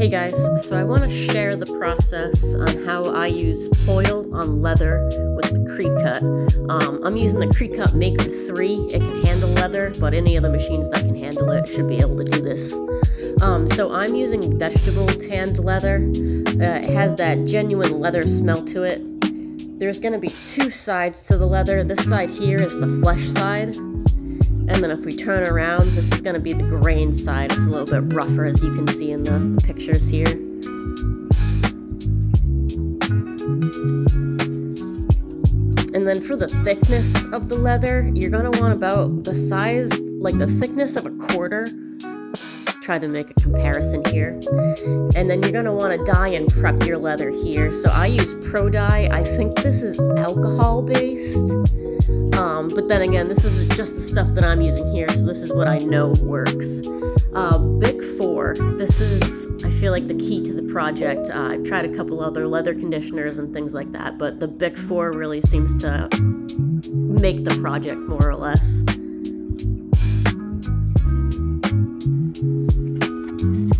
Hey guys, so I want to share the process on how I use foil on leather with the Cricut. I'm using the Cricut Maker 3. It can handle leather, but any of the machines that can handle it should be able to do this. So I'm using vegetable tanned leather. It has that genuine leather smell to it. There's going to be two sides to the leather. This side here is the flesh side. And then if we turn around, this is going to be the grain side. It's a little bit rougher, as you can see in the pictures here. And then for the thickness of the leather, you're going to want about the size, like the thickness of a quarter. Try to make a comparison here. And then you're going to want to dye and prep your leather here. So I use Pro Dye. I think this is alcohol based. But then again, this is just the stuff that I'm using here, so this is what I know works. Bic 4, this is, I feel like, the key to the project. I've tried a couple other leather conditioners and things like that, but the Bic 4 really seems to make the project more or less.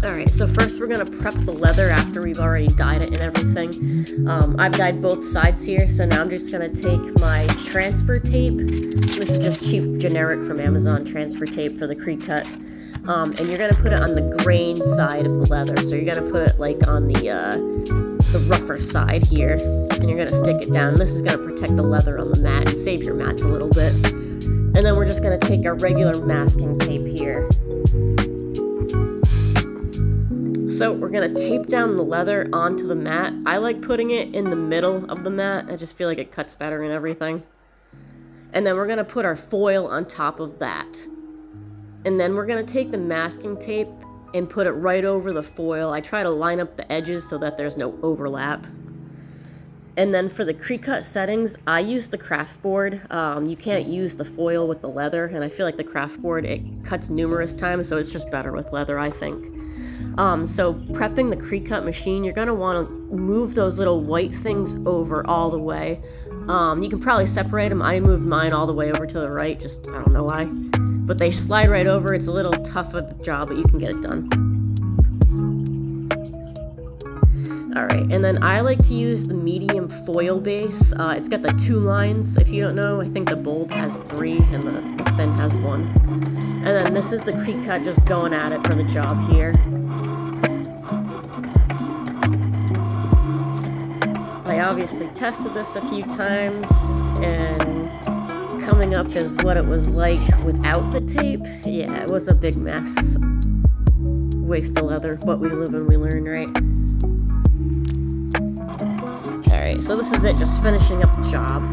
Alright, so first we're going to prep the leather after we've already dyed it and everything. I've dyed both sides here, so now I'm just going to take my transfer tape. This is just cheap, generic from Amazon transfer tape for the Cricut. And you're going to put it on the grain side of the leather. So you're going to put it like on the rougher side here. And you're going to stick it down. This is going to protect the leather on the mat and save your mats a little bit. And then we're just going to take our regular masking tape here. So we're going to tape down the leather onto the mat. I like putting it in the middle of the mat. I just feel like it cuts better and everything. And then we're going to put our foil on top of that. And then we're going to take the masking tape and put it right over the foil. I try to line up the edges so that there's no overlap. And then for the Cricut settings, I use the craft board. You can't use the foil with the leather, and I feel like the craft board, it cuts numerous times, so it's just better with leather, I think. So prepping the Cricut machine, you're going to want to move those little white things over all the way. You can probably separate them. I moved mine all the way over to the right, just I don't know why. But they slide right over. It's a little tough of a job, but you can get it done. Alright, and then I like to use the medium foil base. It's got the 2 lines, if you don't know. I think the bold has 3 and the thin has 1. And then this is the Cricut just going at it for the job here. I obviously tested this a few times, and coming up is what it was like without the tape. Yeah, it was a big mess. Waste of leather, but we live and we learn, right? Alright, so this is it, just finishing up the job.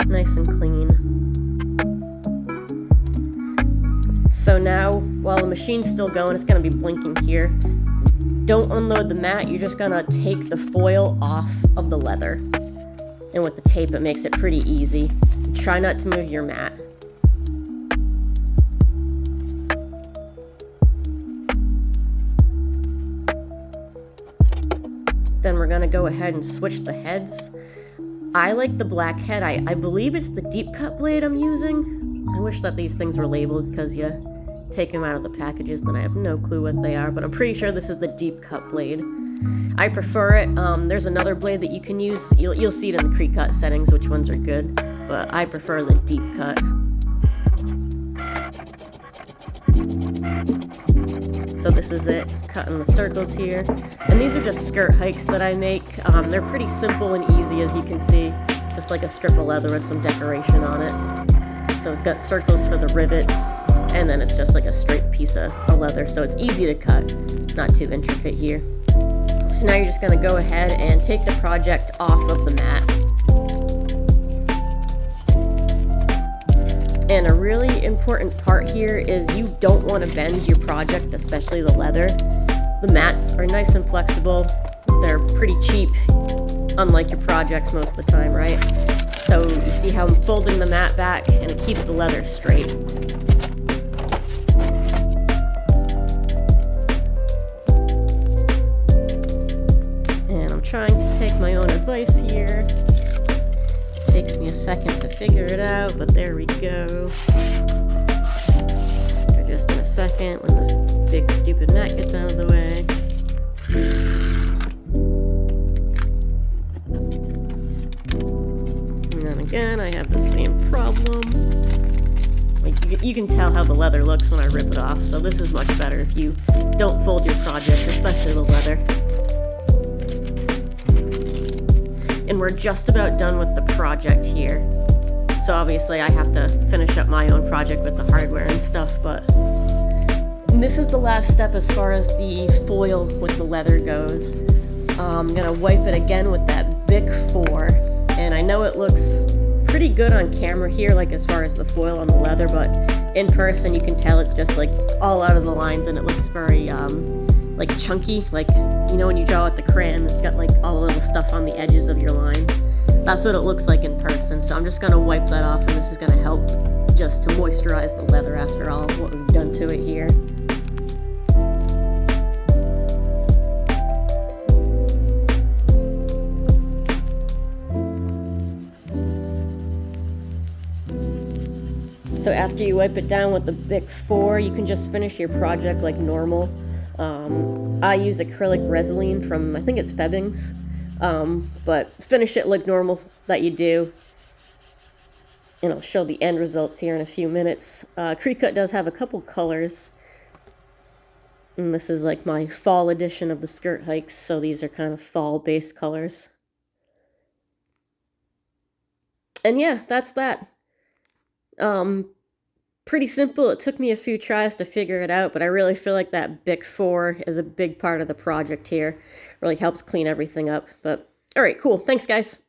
Nice and clean. So now, while the machine's still going, it's going to be blinking here. Don't unload the mat, you're just going to take the foil off of the leather. And with the tape, it makes it pretty easy. Try not to move your mat. Then we're going to go ahead and switch the heads. I like the black head. I believe it's the deep cut blade I'm using. I wish that these things were labeled, because you take them out of the packages, then I have no clue what they are, but I'm pretty sure this is the deep cut blade. I prefer it. There's another blade that you can use. You'll see it in the Cricut settings, which ones are good, but I prefer the deep cut. So this is it, it's cutting the circles here. And these are just skirt hikes that I make. They're pretty simple and easy, as you can see. Just like a strip of leather with some decoration on it. So it's got circles for the rivets, and then it's just like a straight piece of leather. So it's easy to cut, not too intricate here. So now you're just going to go ahead and take the project off of the mat. And a really important part here is you don't want to bend your project, especially the leather. The mats are nice and flexible. They're pretty cheap, unlike your projects most of the time, right? So you see how I'm folding the mat back, and it keeps the leather straight. And I'm trying to take my own advice here. Takes me a second to figure it out, but there we go. I just just in a second when this big stupid mat gets out of the way. And then again, I have the same problem. Like, you can tell how the leather looks when I rip it off, so this is much better if you don't fold your project, especially the leather. And we're just about done with the project here. So obviously I have to finish up my own project with the hardware and stuff, but this is the last step as far as the foil with the leather goes. I'm gonna wipe it again with that Bic 4, and I know it looks pretty good on camera here, like as far as the foil on the leather, but in person you can tell it's just like all out of the lines, and it looks very like chunky, like, you know, when you draw with the crayon, it's got like all the little stuff on the edges of your lines. That's what it looks like in person, so I'm just gonna wipe that off, and this is gonna help just to moisturize the leather after all what we've done to it here. So after you wipe it down with the Bic 4, you can just finish your project like normal. I use acrylic Resin from, I think it's Febbings, but finish it like normal that you do. And I'll show the end results here in a few minutes. Cricut does have a couple colors. And this is like my fall edition of the skirt hikes, so these are kind of fall base colors. And yeah, that's that. Pretty simple. It took me a few tries to figure it out, but I really feel like that Bic 4 is a big part of the project here. Really helps clean everything up. But all right, cool. Thanks, guys.